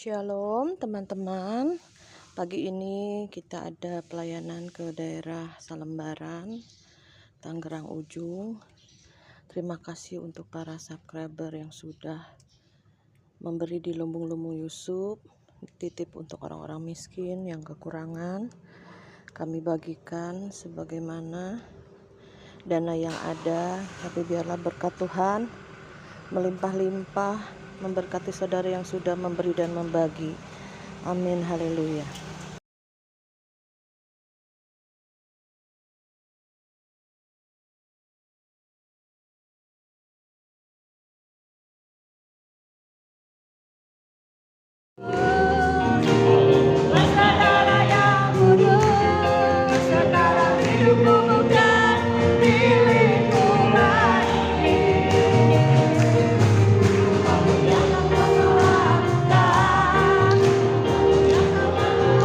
Shalom teman-teman. Pagi ini kita ada pelayanan ke daerah Salembaran, Tangerang Ujung. Terima kasih untuk para subscriber yang sudah memberi di Lumbung-Lumbung Yusuf, titip untuk orang-orang miskin yang kekurangan. Kami bagikan sebagaimana dana yang ada, tapi biarlah berkat Tuhan melimpah-limpah memberkati saudara yang sudah memberi dan membagi. Amin, haleluya. Saudara yang kudus, sekarang hidupku bukan di lingkungan ini. Kamu yang akan melakukan, kamu yang akan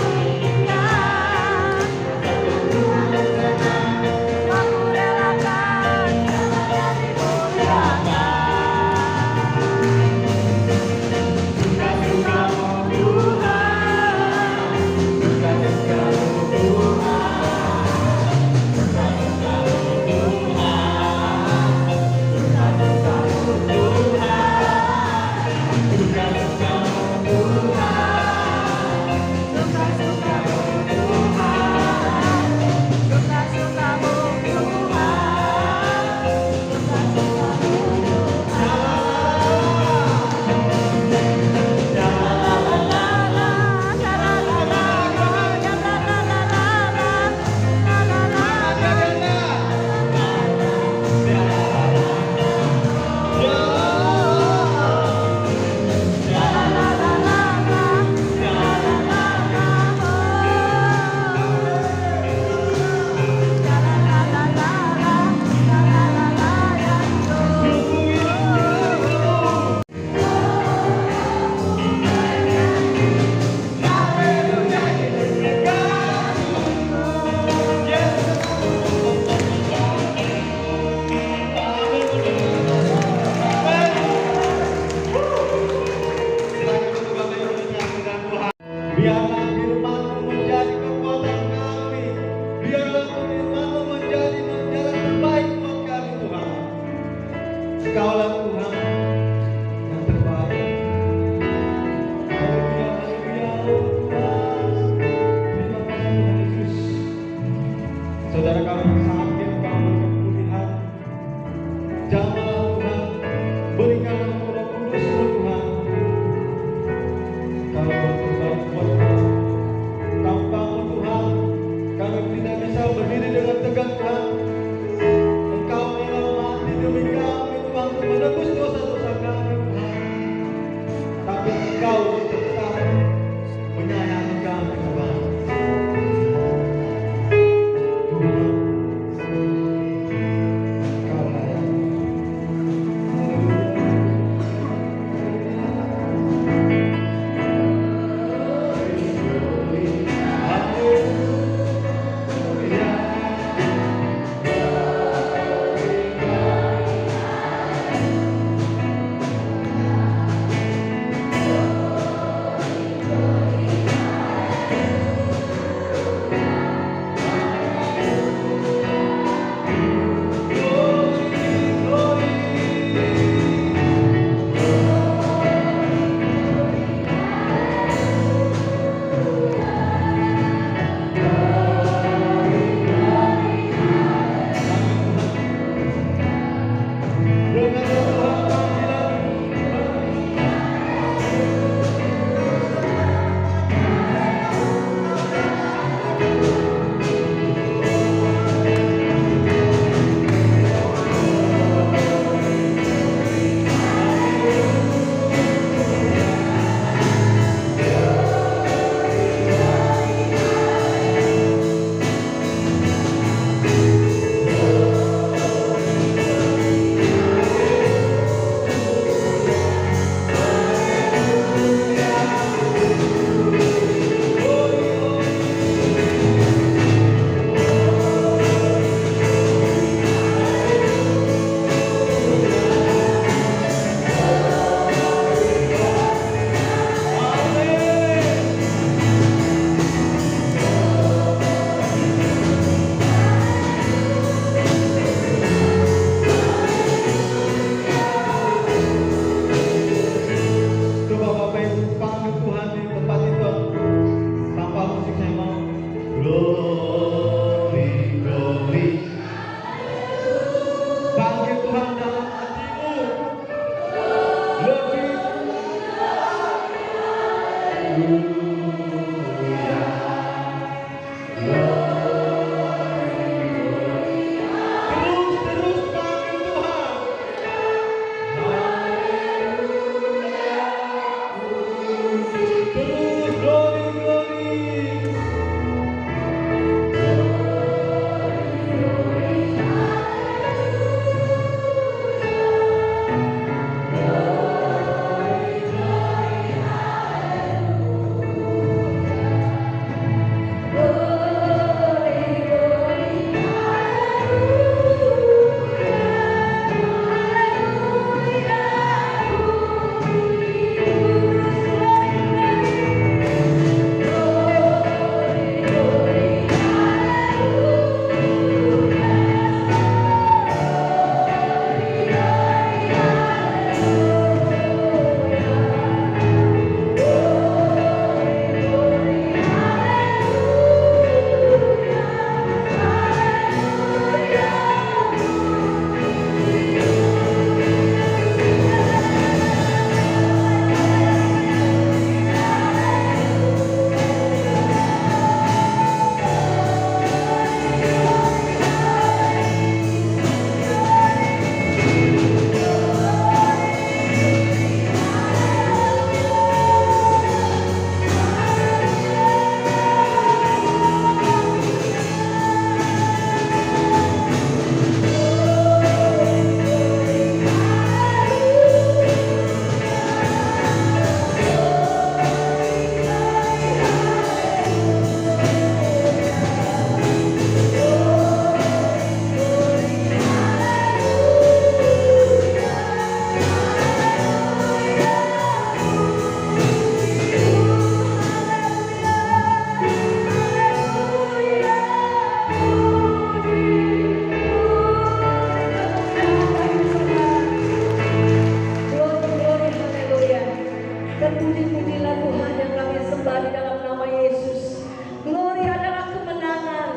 Terpuji-pujilah Tuhan yang kami sembah di dalam nama Yesus. Glory adalah kemenangan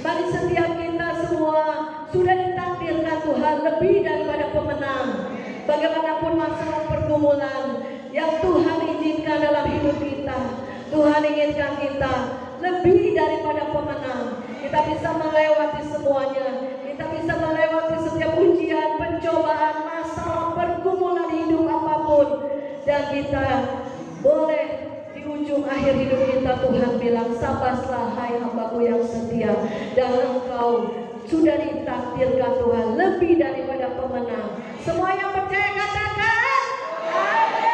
bagi setiap kita semua. Sudah ditakdirkan Tuhan lebih daripada pemenang. Bagaimanapun masalah pergumulan yang Tuhan izinkan dalam hidup kita, Tuhan inginkan kita lebih daripada pemenang. Kita bisa melewati semuanya. Kita bisa melewati setiap ujian, pencobaan, masalah, pergumulan hidup apapun. Dan kita boleh di ujung akhir hidup kita Tuhan bilang, sabaslah hai hambaku yang setia, dan engkau sudah ditakdirkan Tuhan lebih daripada pemenang. Semua yang percaya katakan amin.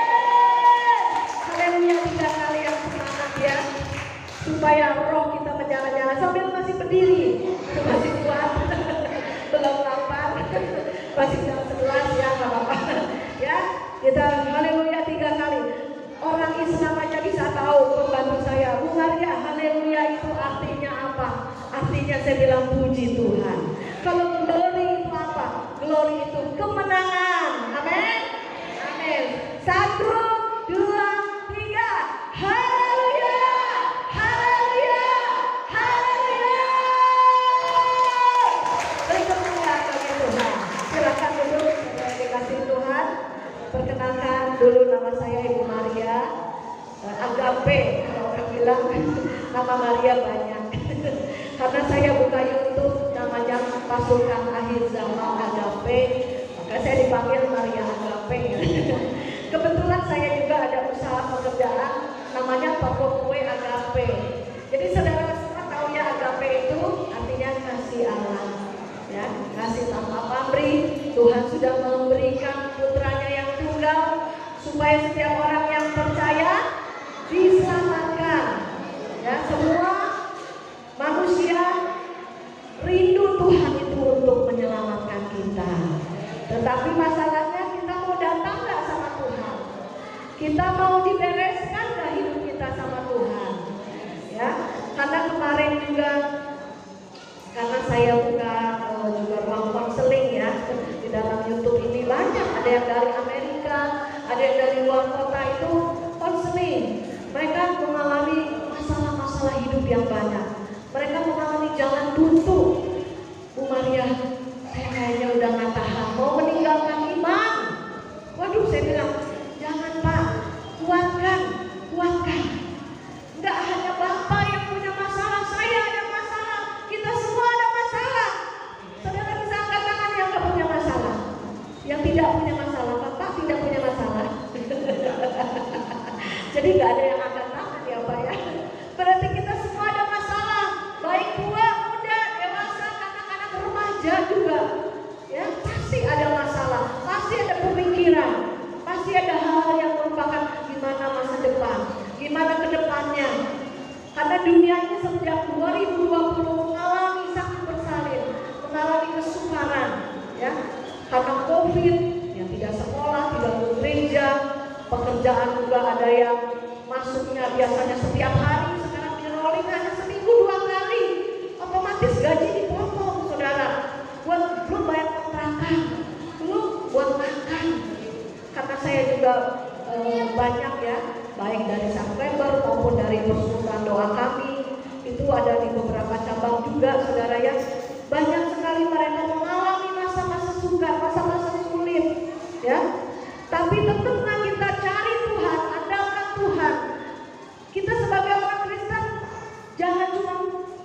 Haleluya, 3 kali yang semangat ya, supaya roh kita menjalan-jalan sambil masih berdiri, masih kuat. Belum lapar, masih jam 11 ya, nggak apa-apa ya. Kita haleluya 3 kali. Orang Islam aja bisa tahu, pembantu saya, Bu Maria, haleluya itu artinya apa? Artinya saya bilang puji Tuhan. Kalau glory itu apa? Glory itu kemenangan. Amin. Amin. 1, 2, 3. Haleluya. Haleluya. Haleluya. Beri kemuliaan bagi Tuhan. Silakan duduk, saudara dikasih Tuhan. Perkenalkan dulu, nama saya Ibu Maria. Agape, kalau orang bilang nama Maria banyak. Karena saya buka YouTube namanya Pasukan Akhir Zaman Agape, maka saya dipanggil Maria Agape. Kebetulan saya juga ada usaha pekerjaan namanya toko kue Agape. Jadi saudara semua tahu ya, Agape itu artinya kasih Allah. Ya, kasih tanpa pamrih. Tuhan sudah memberikan putranya yang tunggal supaya setiap orang yang percaya diselamatkan. Ya, semua manusia rindu Tuhan itu untuk menyelamatkan kita. Tetapi masalahnya kita mau datang nggak sama Tuhan? Kita mau dibereskan nggak hidup kita sama Tuhan? Ya, karena kemarin juga, karena saya buka juga ruang konseling ya di dalam YouTube ini, banyak, ada yang dari Amerika, ada yang dari luar kota itu konseling. Mereka mengalami masalah-masalah hidup yang banyak. Mereka mengalami jalan buntu. Bu Maria, saya kayaknya udah nggak tahan, mau meninggalkan iman. Waduh, saya bilang, jangan Pak, kuatkan, kuatkan. pikiran, masih ada hal yang merupakan gimana masa depan, gimana ke depannya. Karena dunia ini sejak 2020 mengalami sakit bersalin, mengalami kesukaran, ya. Karena COVID, yang tidak sekolah, tidak ke gereja, pekerjaan juga ada yang masuknya biasanya setiap hari, sekarang di rolling hanya seminggu 2 kali. Otomatis gaji dipotong, saudara. Belum bayar kontrakan, belum buat makan. Karena saya juga banyak ya, baik dari subscriber maupun dari persekutuan doa kami, itu ada di beberapa cabang juga, saudara ya. Banyak sekali mereka mengalami masa-masa sukar, masa-masa sulit, ya. Tapi tetaplah kita cari Tuhan, andalkan Tuhan. Kita sebagai orang Kristen jangan cuma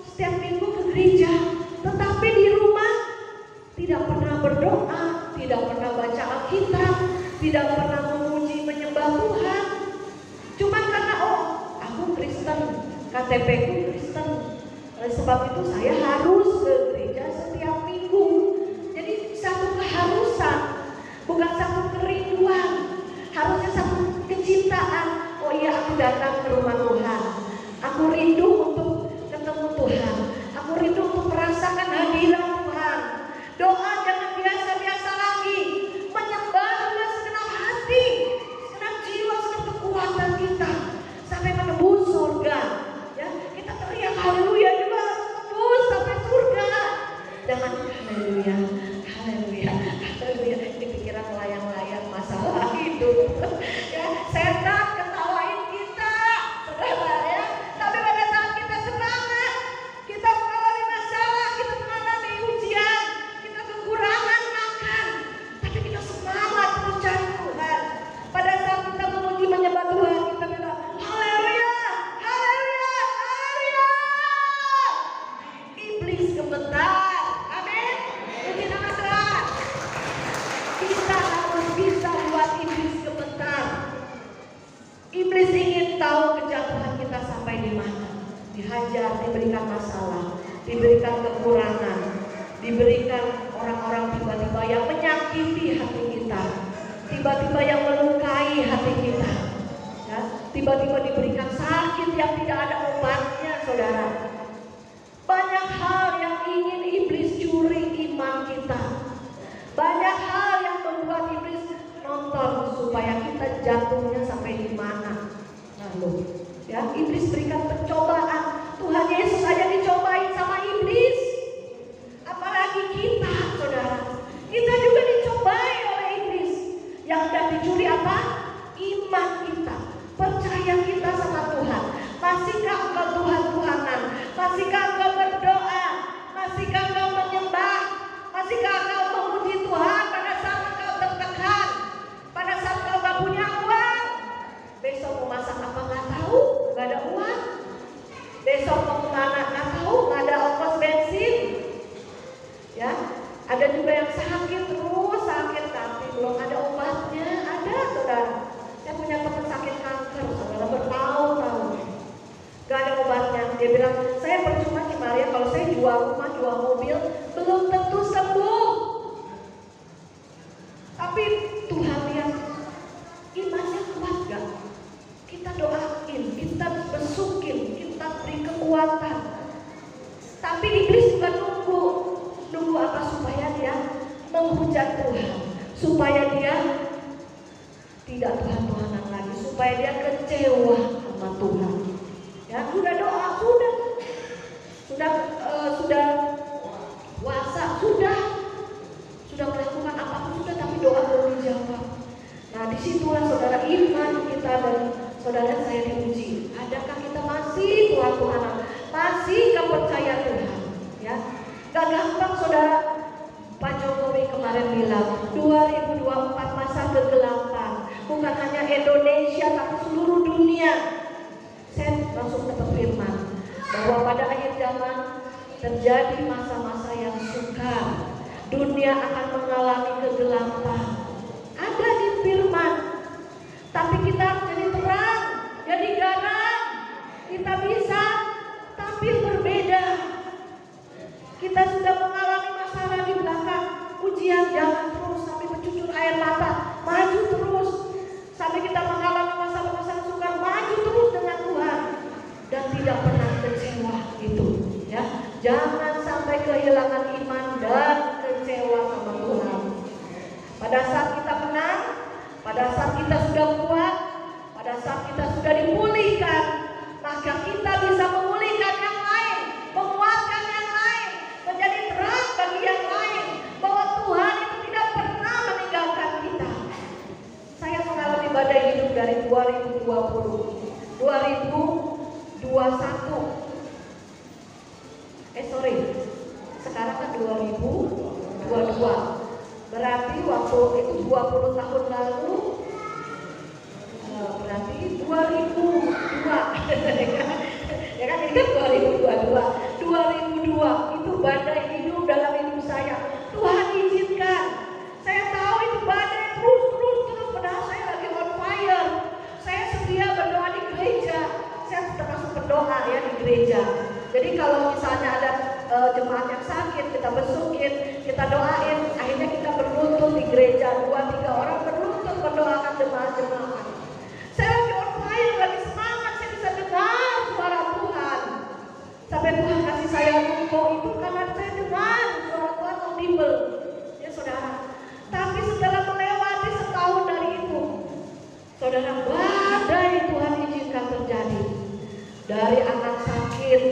setiap minggu ke gereja, tetapi di rumah tidak pernah berdoa, tidak pernah baca Alkitab, tidak pernah memuji menyembah Tuhan. Cuma karena aku Kristen, KTP ku Kristen, sebab itu saya harus ke gereja setiap minggu. Jadi satu keharusan, bukan satu kerinduan, harusnya satu kecintaan. Oh iya, aku datang ke rumah Tuhan, aku rindu untuk ketemu Tuhan, aku rindu untuk merasakan hadirat Tuhan. Doa jangan biasa-biasa lagi, menyembah dengan segenap hati, segenap jiwa, segenap kekuatan kita sampai menembus surga. Ya, kita teriak haleluya juga tembus sampai surga. Jangan haleluya, haleluya, haleluya. Ini pikiran layang-layang masalah hidup. Ya, setan ketawain kita, saudara ya. Tapi pada saat kita semangat, kita mengalami masalah, kita mengalami ujian, kita kekurangan makan, tapi kita semangat terus cari Tuhan. Pada saat kita memuji menyembah Tuhan, kita bilang haleluya, haleluya, haleluya. Iblis gemetar. Amin. Puji nama Tuhan. Kita harus bisa buat iblis gemetar. Iblis ingin tahu kejatuhan kita sampai di mana. Dihajar, diberikan masalah, diberikan kekurangan, diberikan orang-orang tiba-tiba yang menyakiti hati kita, tiba-tiba yang melukai hati kita, ya, tiba-tiba diberikan sakit yang tidak ada obatnya, saudara. Banyak hal yang ingin iblis curi iman kita. Banyak hal yang membuat iblis nonton supaya kita jatuhnya sampai di mana. Lalu, ya, iblis berikan pencobaan. Tuhan Yesus aja dicobain sama iblis. Apalagi kita, saudara. Kita juga dicobai oleh iblis. Yang akan dicuri apa? Iman kita, percaya kita sama Tuhan. Masihkah engkau Tuhan-Tuhanan? Masihkah engkau berdoa? Masihkah engkau menyembah? Masihkah engkau memuji Tuhan pada saat engkau tertekan? Pada saat engkau gak punya uang? Besok mau masak apa gak tahu? Gak ada uang. Besok mau kemana gak tahu? Gak ada ongkos bensin. Ya, ada juga yang sakit terus sakit tapi belum ada obatnya. Ada, saudara. Saya punya teman sakit kanker, saudara, bertahun-tahun. Gak ada obatnya. Dia bilang, saya percuma Ci Maria kalau saya jual rumah, jual mobil, belum tentu sembuh. Tapi Tuhan lihat imannya kuat gak? Kita doain, kita besukin, kita beri kekuatan. Tapi iblis juga nunggu apa? Supaya dia menghujat Tuhan, supaya dia tidak Tuhan-Tuhanan lagi, supaya dia kecewa sama Tuhan. Ya, sudah doa, sudah puasa, sudah melakukan apapun sudah, tapi doa belum dijawab. Nah, disitulah saudara iman kita dan saudara saya diuji. Adakah kita masih Tuhan-Tuhanan, masih gak percaya Tuhan? Ya, gak gampang, saudara. Pak Jokowi kemarin bilang 2024 masa kegelapan, bukan hanya Indonesia tapi seluruh dunia. Saya langsung dapat firman bahwa pada akhir zaman terjadi masa-masa yang sukar. Dunia akan mengalami kegelapan. Ada di firman. Tapi kita harus jadi terang, jadi garam. Kita bisa tampil berbeda. Kita sudah mengalami masalah di belakang, ujian, jangan terus sampai mencucur air mata. Maju tidak pernah kecewa gitu ya. Jangan sampai kehilangan iman dan kecewa sama Tuhan. Pada saat kita menang, pada saat kita sudah kuat, pada saat kita sudah dipulihkan, maka kita bisa memulihkan yang lain, menguatkan yang lain, menjadi terang bagi yang lain, bahwa Tuhan itu tidak pernah meninggalkan kita. Saya mengalami badai hidup dari 2020, 2021. Sekarang kan 2022. Berarti waktu itu 20 tahun lalu, berarti 2002. Ya kan, ini kan 2022 itu badai hidup dalam hidup saya. Tuhan izinkan. Saya tahu itu badai terus, padahal saya lagi on fire. Saya setia berdoa di gereja. Saya termasuk pendoa ya di gereja. Jadi kalau misalnya ada jemaat yang sakit, kita besukin, kita doain, akhirnya kita berlutut di gereja, 2-3 orang berlutut mendoakan jemaat-jemaat. Saya lagi on fire, lagi semangat, saya bisa dengar suara Tuhan. Sampai Tuhan kasih saya ruko itu karena saya dengar suara Tuhan audible. Ya saudara. Tapi setelah melewati setahun dari itu, saudara, badai Tuhan izinkan terjadi. Dari anak sakit,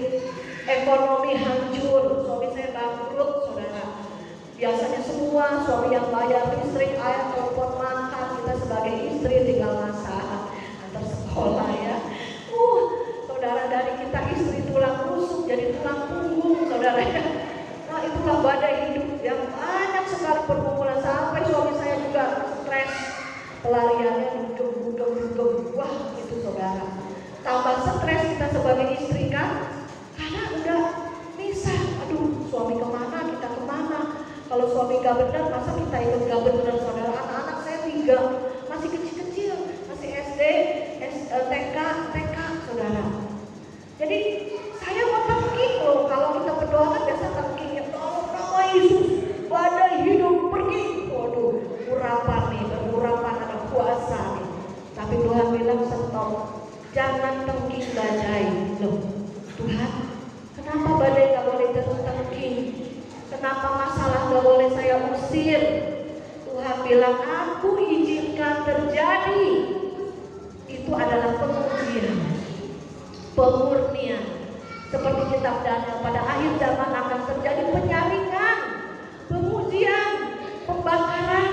ekonomi hancur, suami saya bangkrut, saudara. Biasanya semua suami yang bayar listrik, air, telepon, makan, kita sebagai istri tinggal masak, antar sekolah ya. Saudara, dari kita istri tulang rusuk jadi tulang punggung, saudara ya. Nah, itulah badai hidup yang banyak sekali pergumulan, sampai suami saya juga stres, pelariannya dugem. Wah, itu saudara. Tambah stres kita sebagai istri kan, karena udah misah. Aduh, suami kemana, kita kemana. Kalau suami gak benar, masa kita ikut gak benar, saudara. Anak-anak saya 3, masih kecil-kecil, masih SD, TK, saudara. Jadi saya mau tengking loh. Kalau kita berdoa kan biasa tengking ya, tolong nama Yesus, badai hidup pergi. Waduh, urapan nih, berurapan ada kuasa nih. Tapi Tuhan bilang stop, jangan tengking badai. Loh, Tuhan, kenapa badai gak boleh tengking? Kenapa masalah gak boleh saya usir? Tuhan bilang, aku izinkan terjadi. Itu adalah pengujian, pemurnian. Seperti kitab Daniel, pada akhir zaman akan terjadi penyaringan, pengujian, pembakaran.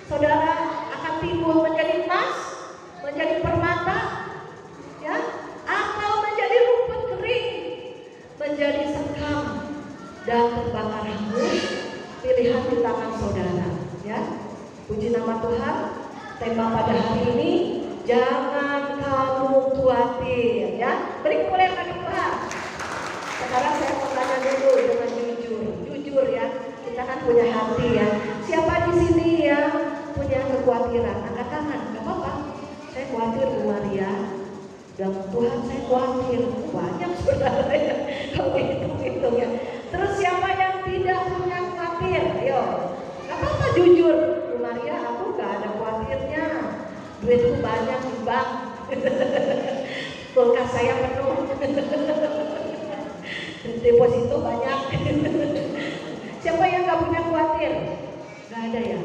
Saudara, akan timbul menjadi emas, menjadi permata, ya, atau menjadi rumput kering, menjadi sekam dan terbakar hangus. Pilihan di tangan saudara, ya. Puji nama Tuhan. Tema pada hari ini, jangan kamu khawatir, ya. Beri kemuliaan ke depan. Sekarang saya mau tanya dulu dengan jujur ya. Kita kan punya hati ya. Siapa di sini yang punya kekhawatiran? Angkat tangan, nggak apa-apa. Saya khawatir Bu Maria. Dan Tuhan saya khawatir. Banyak saudara ya. Kalau hitung ya. Terus siapa yang tidak punya khawatir? Ayo, nggak apa-apa jujur. Bu Maria, aku nggak ada khawatirnya. Duitku banyak di bank. Kulkas saya penuh. Deposito banyak. Siapa yang nggak punya khawatir? Nggak ada ya.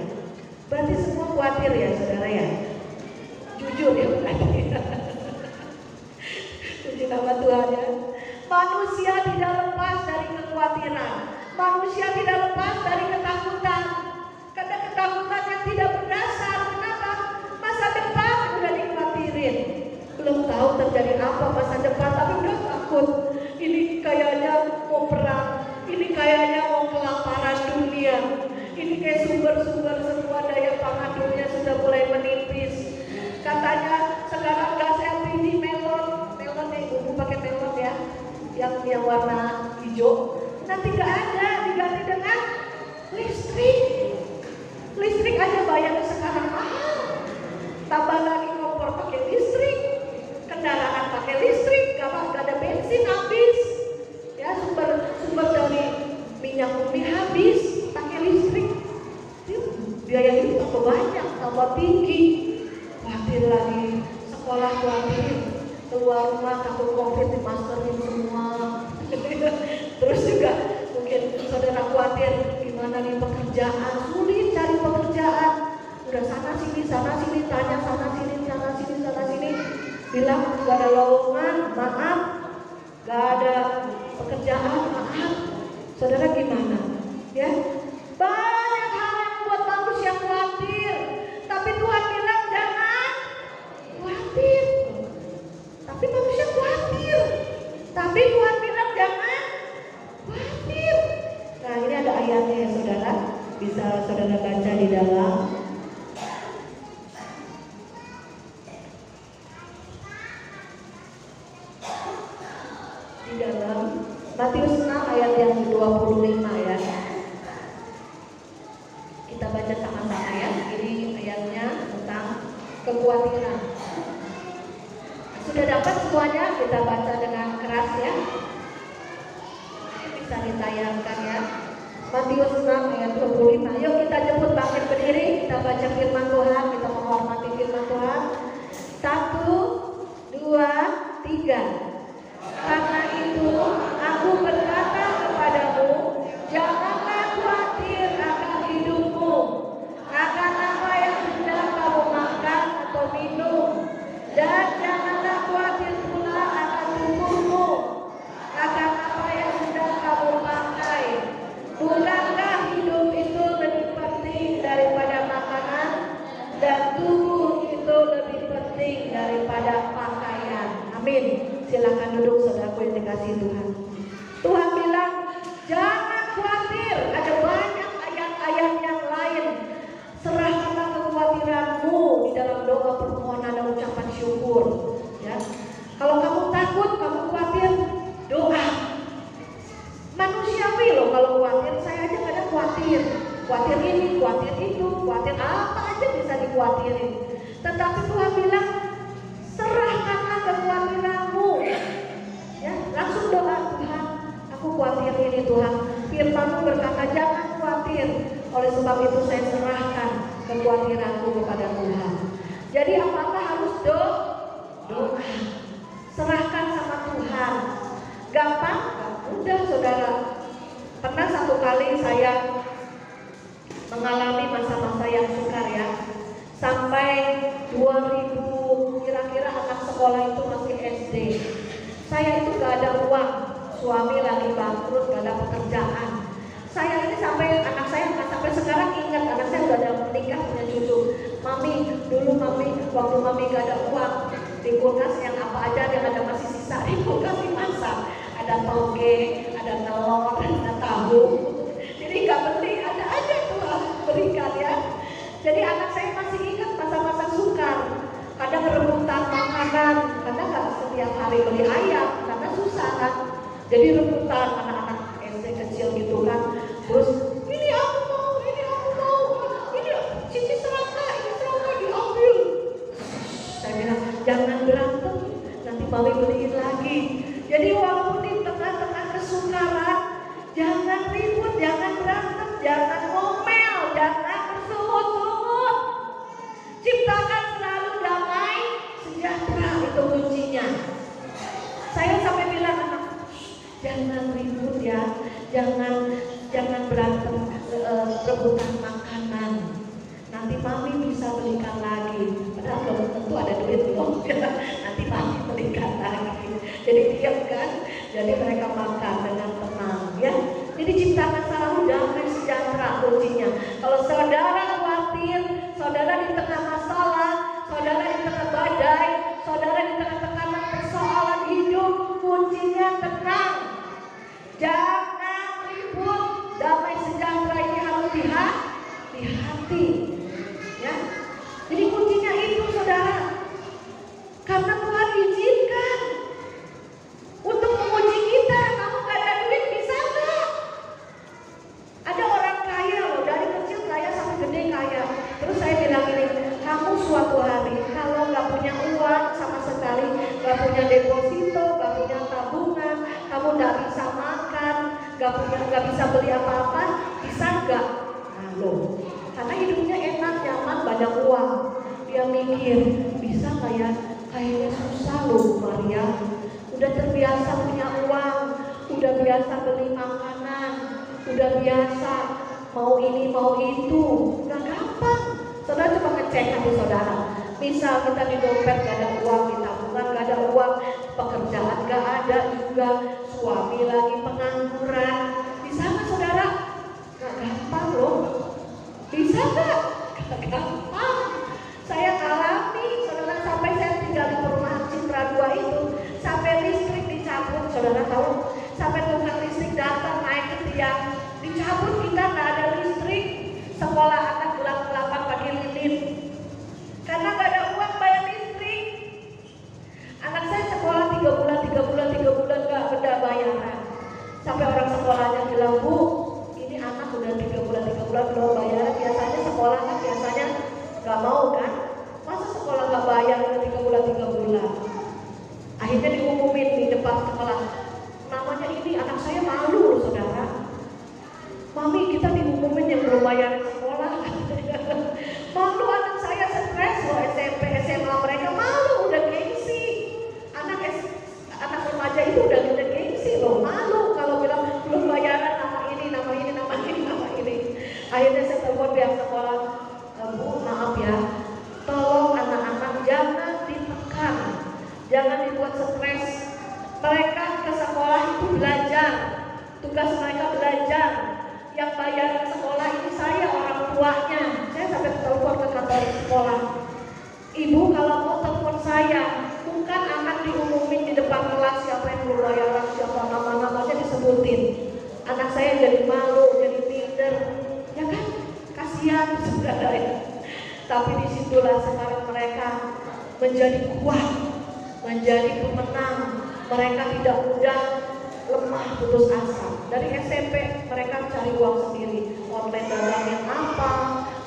Berarti semua khawatir ya saudara ya. Jujur ya berarti. Puji nama Tuhan ya. Manusia tidak lepas dari kekhawatiran. Manusia tidak lepas dari ketakutan. Karena ketakutan yang tidak berdasar. Kenapa? Masa depan udah dikhawatirin. Belum tahu terjadi apa masa depan, tapi udah takut. Ini kayaknya mau perang. Ini kayaknya mau kelaparan dunia. Ini kayak sumber-sumber semua daya pangan dunia sudah mulai menipis. Katanya sekarang gas LPG melon ya, ibu pakai melon ya, yang warna hijau. Nanti nggak ada, diganti dengan listrik. Listrik aja bayarnya sekarang mahal. Tambah lagi kompor pakai listrik, kendaraan pakai listrik, nggak ada bensin habis. Ya, sumber dari minyak bumi habis, pakai listrik. Biaya hidup tambah banyak, tambah tinggi. Khawatir lagi, sekolah khawatir, keluar rumah rumah takut COVID dimaskerin semua. Terus juga mungkin saudara khawatir gimana nih pekerjaan, sulit cari pekerjaan. Udah sana sini tanya, sana sini. Bilang gak ada lowongan, maaf. Gak ada pekerjaan, maaf. Saudara gimana? Ya, banyak hal yang membuat manusia khawatir. Tapi Tuhan bilang jangan khawatir. Tapi manusia khawatir. Tapi Tuhan bilang jangan khawatir. Nah, ini ada ayatnya ya saudara. Bisa saudara baca di dalam. Di dalam Matius 6 ayat yang 25 ya. Kita baca sama-sama ya. Ini ayatnya tentang kekhawatiran. Sudah dapat semuanya? Kita baca dengan keras ya. Bisa ditayangkan ya. Matius 6 ayat 25. Yuk kita jemput bangkit berdiri. Kita baca firman Tuhan. Kita menghormati firman Tuhan. 1, 2, 3. Karena itu aku berkata kepadamu, janganlah khawatir akan hidupmu, akan apa yang hendak kamu makan atau minum, dan janganlah khawatir pula akan tubuhmu, akan apa yang hendak kamu pakai. Bukankah hidup itu lebih penting daripada makanan, dan tubuh itu lebih penting daripada pakaian. Amin. Silakan duduk saudaraku yang dikasihi Tuhan. Tuhan bilang jangan khawatir. Ada banyak ayat-ayat yang lain. Serahkanlah kekhawatiranmu di dalam doa, permohonan dan ucapan syukur ya. Kalau kamu takut, kamu khawatir, doa. Manusiawi loh kalau khawatir. Saya aja kadang khawatir. Khawatir ini, khawatir itu, khawatir apa aja bisa dikhawatirin. Tetapi Tuhan bilang serahkanlah kekhawatiranmu ya, langsung doa, Tuhan aku khawatir ini Tuhan, firman-Mu berkata jangan khawatir, oleh sebab itu saya serahkan kekhawatiranku kepada Tuhan. Jadi apakah harus doa? Serahkan sama Tuhan. Gampang? Udah saudara. Pernah satu kali saya mengalami masa-masa yang sukar ya, sampai 2000 kira-kira anak sekolah itu masih SD. Saya itu gak ada uang, suami lagi bangkrut, gak ada pekerjaan. Saya ini sampai anak saya sampai sekarang ingat, anak saya udah ada menikah punya cucu. Mami, dulu mami waktu mami gak ada uang, di kulkas yang apa aja yang ada masih sisa di kulkas dimasak. Ada toge, ada telur, ada tahu. Jadi gak beli, ada aja tuh berikan ya. Jadi anak saya masih ingat masa-masa sukar. Kadang rebutan makanan, karena nggak setiap hari beli ayam, karena susah kan. Jadi rebutan anak-anak SD kecil gitu kan. Terus ini aku mau, ini cici serangga, ini serangga diambil. Saya bilang jangan berantem, nanti mami beliin lagi. Jadi walaupun di tengah-tengah kesukaran, jangan ribut, jangan berantem, jangan ngomel, jangan bersungut-sungut. Ciptakan selalu damai sejahtera, itu kuncinya. Saya sampai bilang anak, jangan ribut ya, jangan berantem rebutan makanan. Nanti mami bisa belikan lagi. Padahal belum tentu ada duit loh. Nanti mami belikan lagi. Jadi diam kan. Jadi mereka makan dengan tenang ya. Jadi ciptakan selalu damai sejahtera kuncinya. Kalau saudara khawatir, saudara di tengah masalah, saudara di tengah badai, saudara di tengah tekanan persoalan hidup, kuncinya tenang. Jangan ribut. Damai sejahtera ini harus di hati. Ya. Jadi kuncinya itu saudara. Karena Tuhan izinkan untuk menguji kita. Kamu gak ada duit, bisa gak? Ada orang kaya loh, dari kecil kaya sampai gede kaya. Terus saya bilang ini, kamu suatu hari kalau gak punya uang sama sekali, gak punya deposito, gak punya tabungan, kamu gak bisa makan, gak bisa beli apa-apa, bisa gak? Nah loh, karena hidupnya enak, nyaman, banyak uang. Dia mikir, bisa gak ya? Kayaknya susah loh Maria. biasa beli makanan, udah biasa mau ini mau itu, udah gampang. Saudara coba ngecek hati saudara. Misal kita di dompet gak ada uang, di tabungan gak ada uang, pekerjaan gak ada juga, suami lagi pengangguran, bisa nggak saudara? Gak gampang loh. Bisa gak? Gak gampang. Saya alami, saudara, sampai saya tinggal di perumahan Citra 2 itu, sampai listrik dicabut, saudara tahu? Sampai tukang listrik datang naik ke tiang, dicabut, kita gak ada listrik. Sekolah anak gelap-gelapan pakai lilin karena gak ada uang bayar listrik. Anak saya sekolah 3 bulan gak ada bayaran. Sampai orang sekolahnya bilang, Bu, ini anak udah 3 bulan belum bayaran. Biasanya sekolah kan biasanya gak mau kan, masa sekolah gak bayar udah 3 bulan. Akhirnya diumumin di depan sekolah, namanya ini anak saya malu loh saudara. Mami, kita diumumin yang belum bayar sekolah. Malu anak saya, stres loh. SMP, SMA mereka malu, udah gengsi. Anak remaja itu udah gengsi loh, malu kalau bilang belum bayaran nama ini. Akhirnya saya telepon pihak sekolah, Bu, maaf ya, tolong anak-anak jangan ditekan, jangan dibuat stres. Mereka ke sekolah itu belajar, tugas mereka belajar. Yang bayar sekolah ini saya, orang tuanya. Saya sampai telepon ke kantor sekolah, Ibu kalau mau telepon saya, bukan anak diumumin di depan kelas siapa yang belum bayaran, siapa nama-namanya disebutin. Anak saya jadi malu, jadi minder, ya kan? Kasihan saudara. Tapi disitulah sekarang mereka menjadi kuat, menjadi pemenang. Mereka tidak mudah lemah, putus asa. Dari SMP mereka cari uang sendiri, online dagangin apa,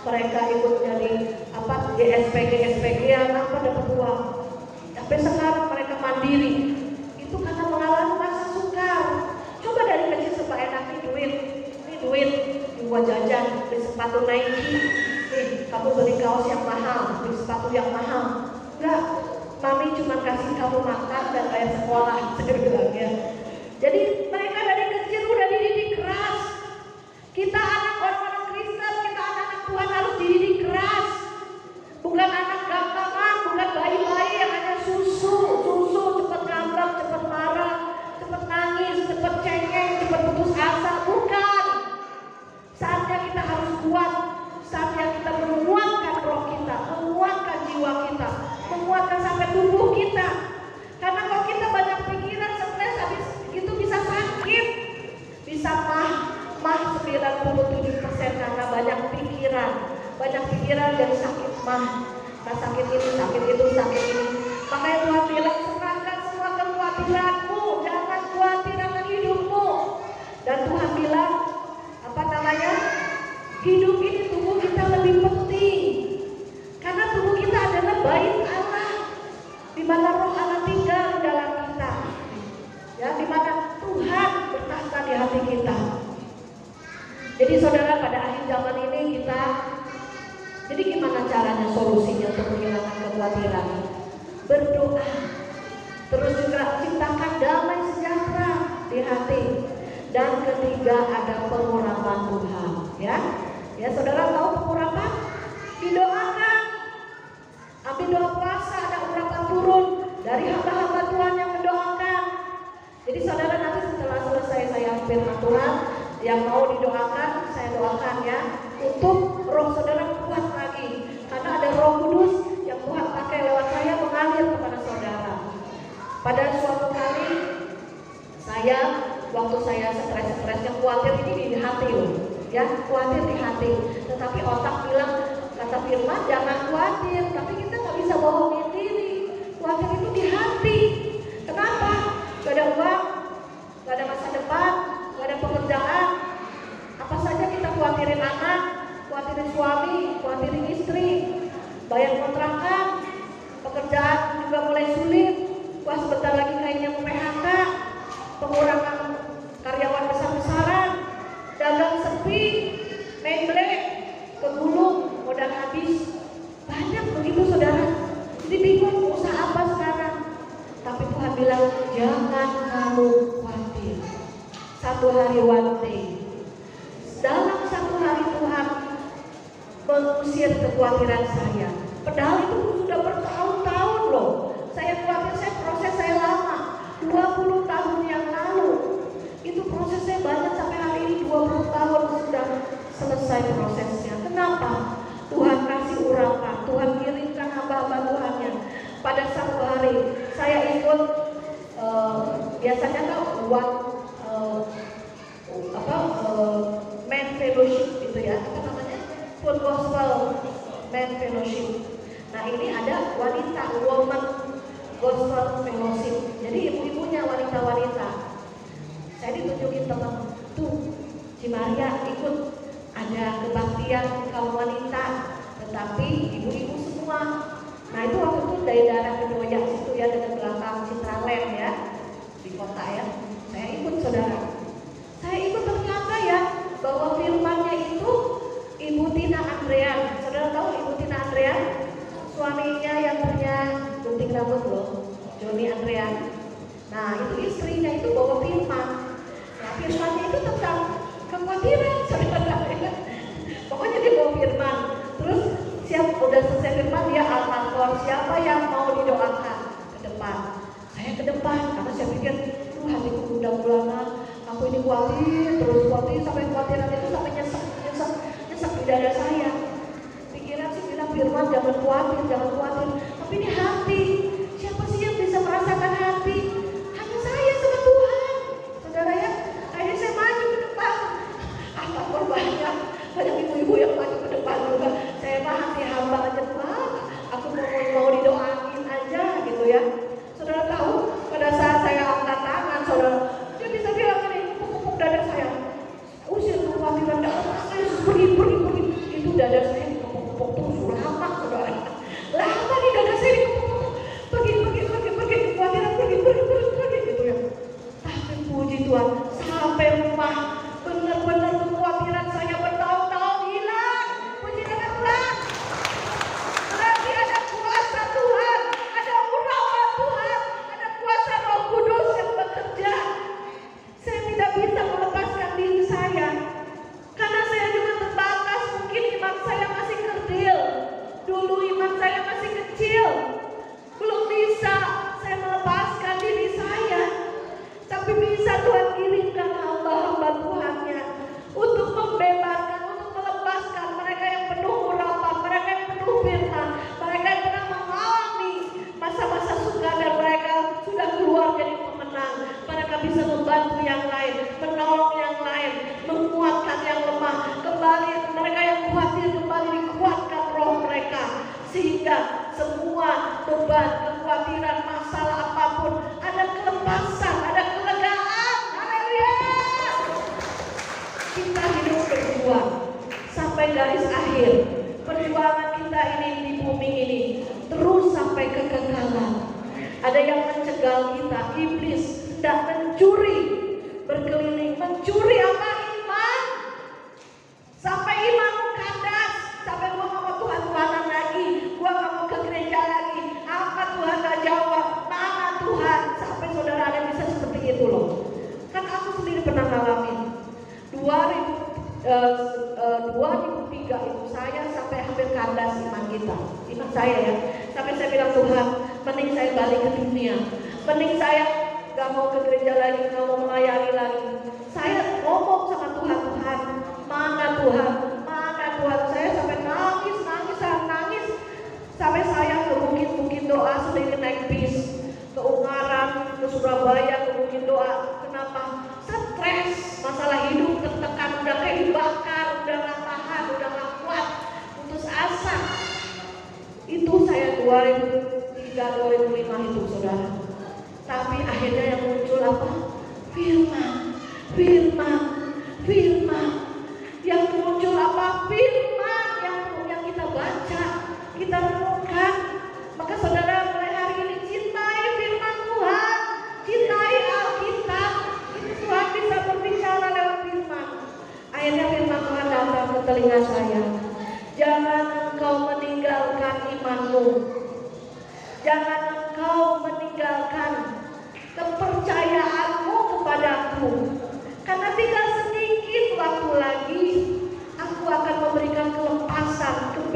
mereka ikut jadi apa GSPG apa dapat uang. Sampai sekarang mereka mandiri. Itu karena mengalami masa sukar. Coba dari kecil supaya enak ini duit dibuat jajan, beli sepatu Nike, kamu beli kaos yang mahal, beli sepatu yang mahal. Enggak, Mami cuma kasih kamu makan dan bayar sekolah, saya bilangnya. Jadi mereka dari kecil udah dididik keras. Kita anak orang-orang Kristen, kita anak-anak Tuhan harus dididik keras. Bukan anak gampangan, bukan bayi-bayi yang hanya susu, cepat ngambek, cepat marah, cepat nangis, cepat cengeng, cepat putus asa. Bukan. Saatnya kita harus kuat. Saatnya kita menguatkan roh kita, menguatkan jiwa kita, menguatkan sampai tubuh kita. Karena kalau kita banyak pikiran, stres, habis itu bisa sakit, bisa mah 97% karena banyak pikiran dan sakit mah. Nah, sakit ini, sakit itu, sakit ini. Makanya Tuhan bilang, serahkan semua kekhawatiranmu, jangan khawatir akan hidupmu. Dan Tuhan bilang, hidup ini tubuh kita lebih penting. Karena tubuh kita adalah bait Allah, di mana roh Allah tinggal di dalam kita. Ya, di mana Tuhan bertahta di hati kita. Jadi saudara, pada akhir zaman ini kita, jadi gimana caranya solusinya untuk menghilangkan kekhawatiran? Berdoa. Terus juga ciptakan damai sejahtera di hati. Dan ketiga ada pengurapan Tuhan. Ya saudara tahu pengurapan? Didoakan. Ambil doa puasa ada urapan turun dari hamba-hamba Tuhan yang mendoakan. Jadi saudara, nanti setelah selesai saya firman Tuhan, yang mau didoakan saya doakan ya, untuk roh saudara kuat lagi, karena ada Roh Kudus yang Tuhan pakai lewat saya mengalir kepada saudara. Pada suatu kali waktu saya stres-stresnya khawatir ini di hati loh, ya khawatir di hati. Tetapi otak bilang, kata firman jangan khawatir, tapi kita nggak bisa bohongin diri. Khawatir itu di hati. Kenapa? Gak ada uang, gak ada masa depan, gak ada pekerjaan. Apa saja kita khawatirin anak, khawatirin suami, khawatirin istri, bayar kontrakan, pekerjaan juga mulai sulit. Wah, sebentar lagi kayaknya mau PHK, pengurangan karyawan besar-besaran, dagang sepi, memble, kegulung, modal habis. Banyak begitu saudara. Jadi bingung usaha apa sekarang. Tapi Tuhan bilang jangan kamu khawatir. satu hari one day. Dalam satu hari Tuhan mengusir kekhawatiran saya. Padahal itu sudah bertahun-tahun loh. Saya khawatir, proses saya lama. 20 tahun yang lalu. Itu proses saya banyak sampai hari ini 20 tahun sudah selesai prosesnya. Kenapa? Tuhan kasih urapan, Tuhan kirimkan hamba-hamba Tuhannya. Pada satu hari saya ikut biasanya kan men fellowship gitu ya, apa namanya? Full gospel men fellowship. Nah ini ada wanita, woman gospel fellowship. Jadi ibu-ibunya wanita-wanita. Saya ditunjukin teman tuh, si Maria ikut ada kebaktian kaum wanita, tetapi ibu-ibu semua. Nah itu waktu itu dari daerah Kedoya situ ya, dekat belakang Citraland ya, di kota ya. Saya ikut saudara. Saya ikut ternyata ya bahwa firmannya itu Ibu Tina Andrean. Saudara tahu Ibu Tina Andrean? Suaminya yang punya gunting rambut loh, Joni Andrean. Nah itu istrinya itu bawa firman. Nah firmannya itu tentang kekhawatiran saudara. Pokoknya dia bawa firman. Terus udah selesai firman dia al-mator, siapa yang mau didoakan ke depan. Saya ke depan karena saya pikir hatiku udah lama aku ini khawatir sampai khawatiran itu sampai nyesek di dada saya. Pikiran sih bilang firman jangan khawatir, tapi ini hati. Siapa sih yang bisa merasakan hati? Hanya saya sama Tuhan, saudara ya. Akhirnya saya maju ke depan. Banyak ibu-ibu yang maju ke depan juga. Saya mah hati hamba aja Tuhan. Aku mau didoain aja gitu ya. Saudara tahu pada saat saya angkat tangan, saudara dia bisa bilang ini pukul dada saya. Usir kekhawatiran dalam saya pergi. Itu dada saya dikepuk-kepuk terus lama saudara. Lama nih dada saya dikepuk-kepuk. Pergi kekhawatiran pergi gitu ya. Tapi puji Tuhan sampai rumah benar-benar kekhawatiran saya bertahun-tahun hilang. Puji Tuhan. Berarti ada kuasa Tuhan, ada urapan Tuhan, ada kuasa Roh Kudus yang bekerja. Saya tidak bisa melepaskan diri saya karena saya juga terbatas. Mungkin iman saya masih kerdil. Dulu iman saya masih kecil. Belum bisa saya melepaskan diri saya. Tapi bisa Tuhan kirimkan hamba-hamba Tuhannya untuk membebaskan, untuk melepaskan mereka yang penuh urapan, mereka yang penuh firman, mereka yang pernah mengalami masa-masa sukar dan mereka sudah keluar jadi pemenang. Mereka bisa membantu yang lain, menolong yang lain, menguatkan yang lemah. Kembali mereka yang khawatir kembali dikuatkan roh mereka, sehingga semua beban, kekhawatiran, masalah apapun ada kelepasan, ada kelegaan. Haleluya. Kita hidup berjuang sampai garis akhir. Perjuangan kita ini di bumi ini terus sampai kekekalan. Ada yang mencegal kita, iblis hendak mencuri, berkeliling mencuri apa? Iman. Sampai imanmu kandas, sampai gua gak mau Tuhan-Tuhanan lagi, gua gak mau ke gereja lagi. Apa Tuhan gak jawab? Mana Tuhan? Sampai saudara ada bisa seperti itu loh. Kan aku sendiri pernah ngalamin 2003 itu saya sampai hampir kandas iman saya ya. Sampai saya bilang Tuhan, mending saya balik ke dunia, mending saya gak mau ke gereja lagi, gak mau melayani lagi. Saya ngomong sama Tuhan, Tuhan, mana Tuhan? Saya sampai nangis, sampai saya ke bukit doa sendiri naik bis, ke Ungaran, ke Surabaya, ke bukit doa. Kenapa? Stres, masalah hidup tertekan, udah kayak dibakar, udah gak tahan, udah gak kuat, putus asa. Itu saya 2003-2005 itu saudara. Tapi akhirnya yang muncul apa? Firman. Yang muncul apa? Firman yang kita baca, kita renungkan. Maka saudara mulai hari ini cintai firman Tuhan, cintai Alkitab. Itu Tuhan bisa berbicara lewat firman. Akhirnya firman Tuhan datang ke telinga saya. Jangan engkau meninggalkan imanmu. Jangan engkau meninggalkan kepercayaanmu kepadaku. Karena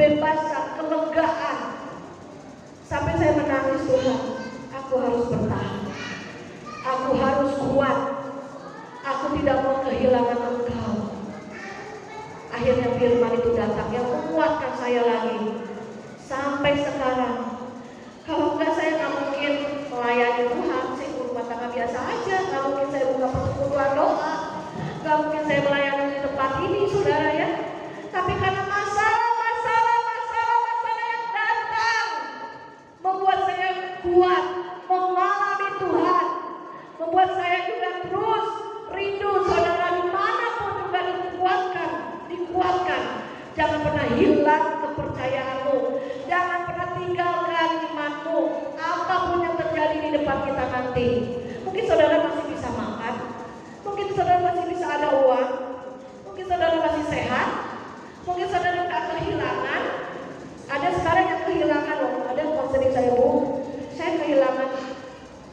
kebebasan, kelegaan. Sampai saya menangis, Tuhan, aku harus bertahan. Aku harus kuat. Aku tidak mau kehilangan Engkau. Akhirnya firman itu datang yang menguatkan saya lagi. Sampai sekarang, kalau enggak saya nggak mungkin melayani Tuhan. Saya rumah tangga biasa aja. Nggak mungkin saya buka persekutuan doa. Nggak mungkin saya melayani di tempat ini, saudara ya. Tapi karena masalah yang datang membuat saya kuat, mengalami Tuhan, membuat saya juga terus rindu, saudara, dimanapun juga dikuatkan. Jangan pernah hilang kepercayaanmu, jangan pernah tinggalkan imanmu. Apapun yang terjadi di depan kita nanti, mungkin saudara masih bisa makan, mungkin saudara masih bisa ada uang, mungkin saudara masih sehat, mungkin saudara tak kehilangan. Ada sekarang yang kehilangan loh. Ada konseling saya, Bu, saya kehilangan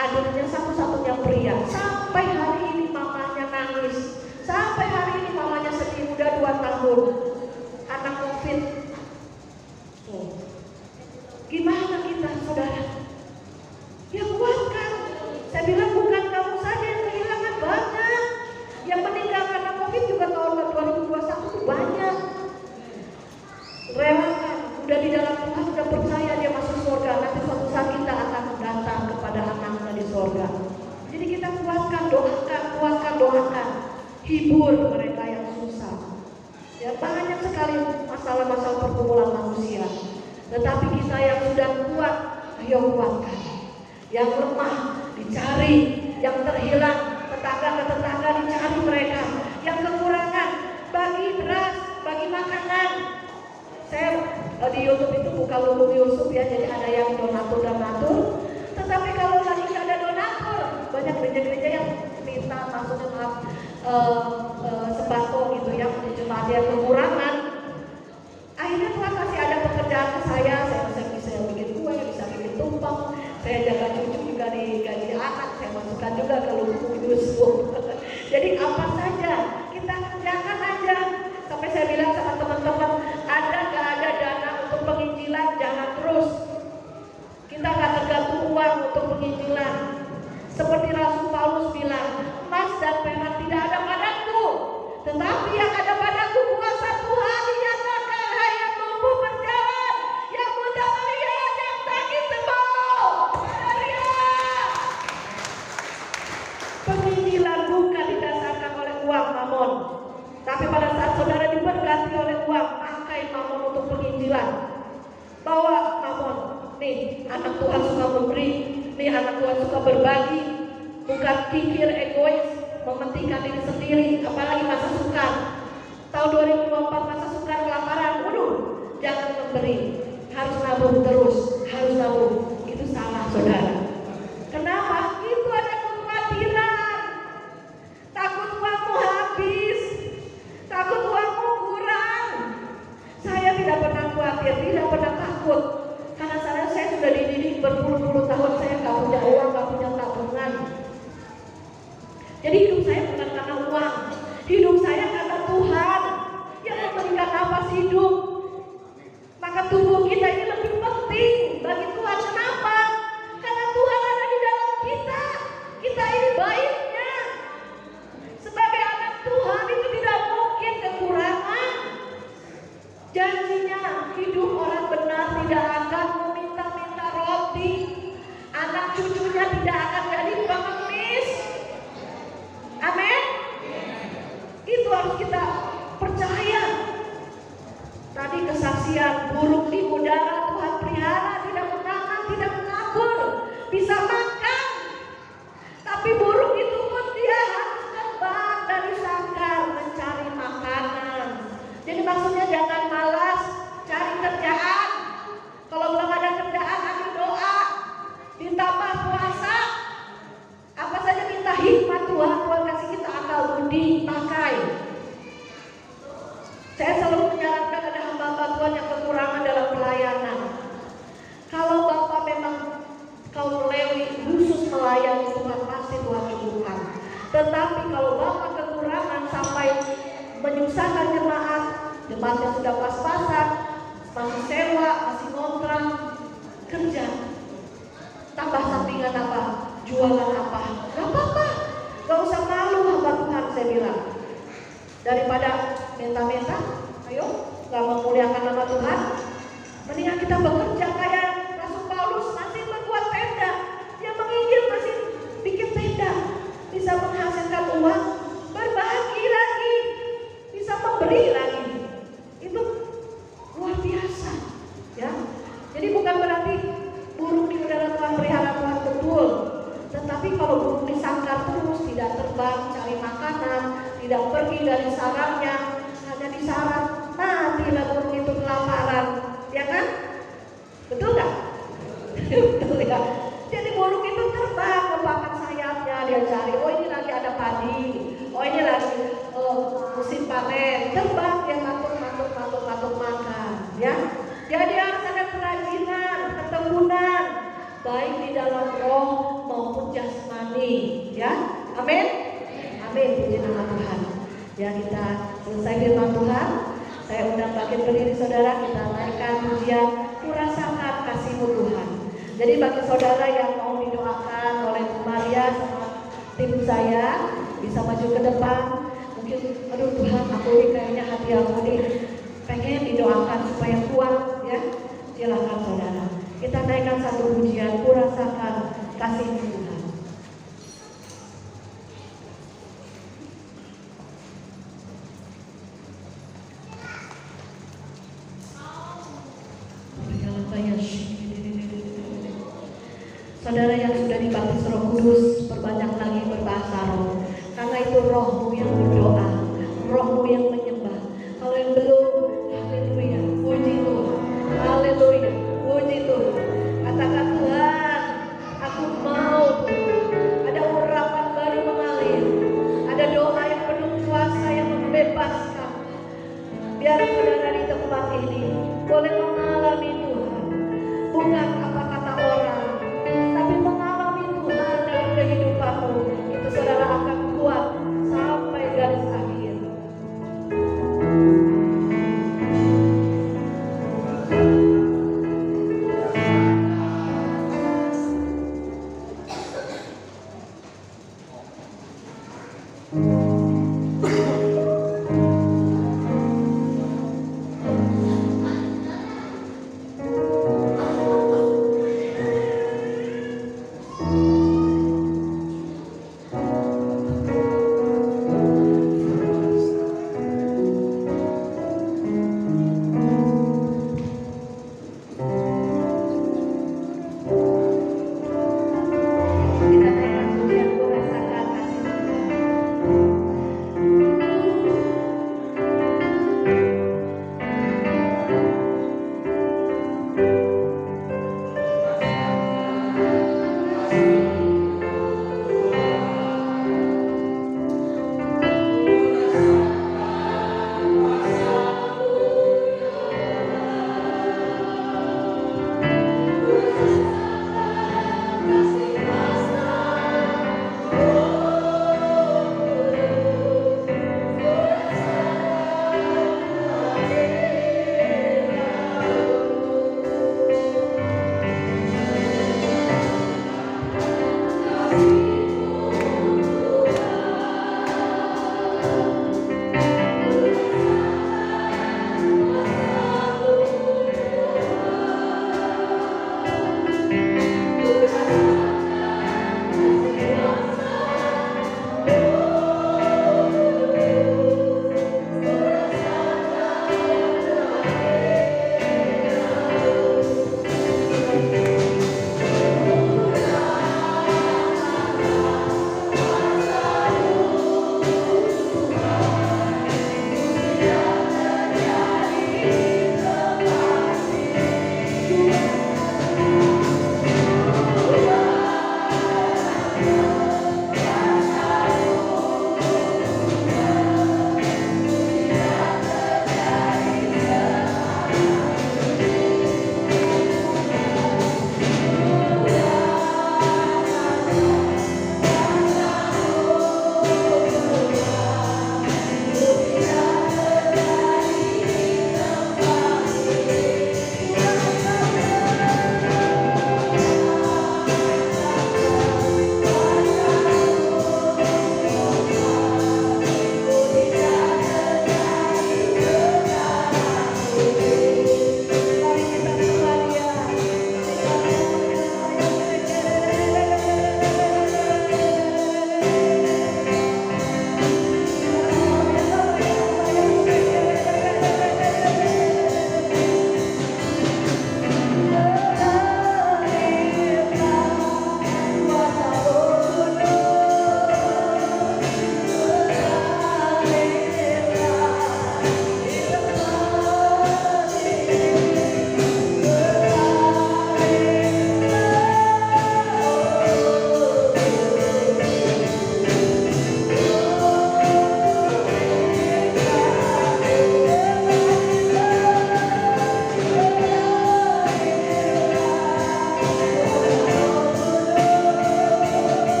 adiknya satu-satunya pria. Sampai hari ini mamanya nangis. Sampai hari ini mamanya sedih, udah 2 tahun. Anak COVID. Gimana kita, saudara? Ya kuatkan. Saya bilang bukan kamu saja yang kehilangan, banyak. Yang meninggal karena COVID juga tahun 2021 itu banyak. Relakan, udah di dalam Tuhan, udah percaya dia masuk surga. Nanti suatu saat kita akan datang kepada anaknya di surga. Jadi kita kuatkan, doakan. Hibur mereka yang susah. Ya, banyak sekali masalah-masalah pergumulan manusia. Tetapi kita yang sudah kuat, ayo kuatkan. Yang lemah dicari, yang terhilang tetangga ke tetangga dicari mereka. Yang kekurangan bagi beras, bagi makanan. Saya di YouTube itu buka Lulu Yusuf ya, jadi ada yang donatur. Tetapi kalau lagi nggak ada donatur, banyak gereja-gereja yang minta maksudnya sembako gitu ya, jemaat yang kekurangan. Akhirnya Tuhan kasih ada pekerjaan ke saya bisa bikin kue, bisa bikin tumpeng, saya jaga cucu juga di gaji anak, saya masukkan juga ke Lulu Yusuf. Jadi apa saja kita kerjakan aja. Sampai saya bilang sama teman-teman, ada gak ada dana untuk penginjilan, jangan terus. Kita gak tergantung uang untuk penginjilan. Seperti Rasul Paulus bilang, emas dan perak tidak ada padaku, tetapi yang ada padaku kuasa Tuhan dinyatakan. Hai yang lumpuh berjalan, yang buta melihat, yang sakit sembuh. Penginjilan bukan didasarkan oleh uang mamon. Tapi pada saat saudara diberkati oleh uang, pakai mamon untuk penginjilan. Bawa mamon. Nih, anak Tuhan suka memberi. Nih, anak Tuhan suka berbagi. Bukan pikir egois, mementingkan diri sendiri. Apalagi masa sukar. Tahun 2024 masa sukar, kelaparan. Waduh, jangan memberi. Harus nabung terus. Harus nabung. Itu salah, saudara. Kenapa? Itu ada kekhawatiran. Takut uangmu habis. Takut uangmu kurang. Saya tidak pernah khawatir, tidak pernah takut. Karena saya sudah dididik berpuluh-puluh tahun, saya nggak punya uang, nggak punya tabungan. Jadi hidup saya bukan karena uang, hidup saya karena Tuhan yang memberikan nafas hidup. Maka tubuh kita ini lebih penting bagi Tuhan. Kenapa? Karena Tuhan ada di dalam kita. Kita ini baiknya. Sebagai anak Tuhan itu tidak mungkin kekurangan. Janjinya hidup orang benar tidak akan meminta-minta roti. Anak cucunya tidak akan jadi pengemis. Amin. Itu harus kita percaya. Tadi kesaksian burung di udara Tuhan pelihara, tidak menanam, tidak menabur, bisa makan. Tapi burung itu pun dia harus terbang dari sangkar mencari makanan. Jadi maksudnya jangan malas cari kerjaan. Kalau belum ada kerjaan, ambil doa, ditambah puasa. Apa saja minta hikmat Tuhan, Tuhan kasih kita akal budi, pakai. Saya selalu menyarankan ada hamba-hamba Tuhan yang kekurangan dalam pelayanan. Kalau Bapak memang kaum Lewi khusus melayani Tuhan, pasti Tuhan cukupkan. Tetapi kalau Bapak kekurangan sampai menyusahkan jemaat, jemaatnya sudah pas-pasan, masih sewa, masih ngontrak, kerja. Tambah sampingan apa? Jualan apa? Gak apa-apa, gak usah malu hamba Tuhan, saya bilang. Daripada minta-minta, ayo, gak memuliakan nama Tuhan, mendingan kita bekerja kayak Rasul Paulus, masih membuat tenda. Dia menginjil masih bikin tenda, bisa menghasilkan uang, berbagi lagi, bisa memberi lagi. Itu luar biasa, ya. Jadi bukan berarti burung di udara Tuhan pelihara Tuhan betul, tetapi kalau burung disangkar terus, tidak terbang cari makanan, tidak pergi dari sarangnya, hanya di sarang, matilah burung itu kelaparan, ya kan? Betul nggak? Betul ya. Jadi burung itu terbang, mengembangkan sayapnya, dia cari, oh ini lagi ada padi, oh ini lagi musim panen, terbang dia matuk makan, ya. Jadi harus ada kerajinan, ketekunan, baik di dalam roh maupun jasmani, ya. Amin. Amin, puji nama Tuhan. Ya, kita selesai firman Tuhan. Saya undang bangkit berdiri saudara, kita naikkan pujian Kurasakan Kasih-Mu Tuhan. Jadi bagi saudara yang mau didoakan oleh Bu Maria sama tim saya, bisa maju ke depan. Mungkin, aduh Tuhan, aku ini kayaknya hati aku ini pengen didoakan supaya kuat, ya. Silakan saudara. Kita naikkan satu pujian Kurasakan Kasih-Mu Tuhan. Saudara yang sudah dibaptis Roh Kudus, perbanyak lagi berbahasa roh. Karena itu rohmu yang berdoa, rohmu yang menyembah. Kalau yang belum, haleluya, puji Tuhan, haleluya, puji Tuhan. Katakan Tuhan, aku mau Tuhan. Ada urapan baru mengalir, ada doa yang penuh kuasa yang membebaskan. Biar saudara di tempat ini boleh mengalami Tuhan, bukan apa kata orang, tapi mengalami Tuhan dalam kehidupanmu. Itu saudara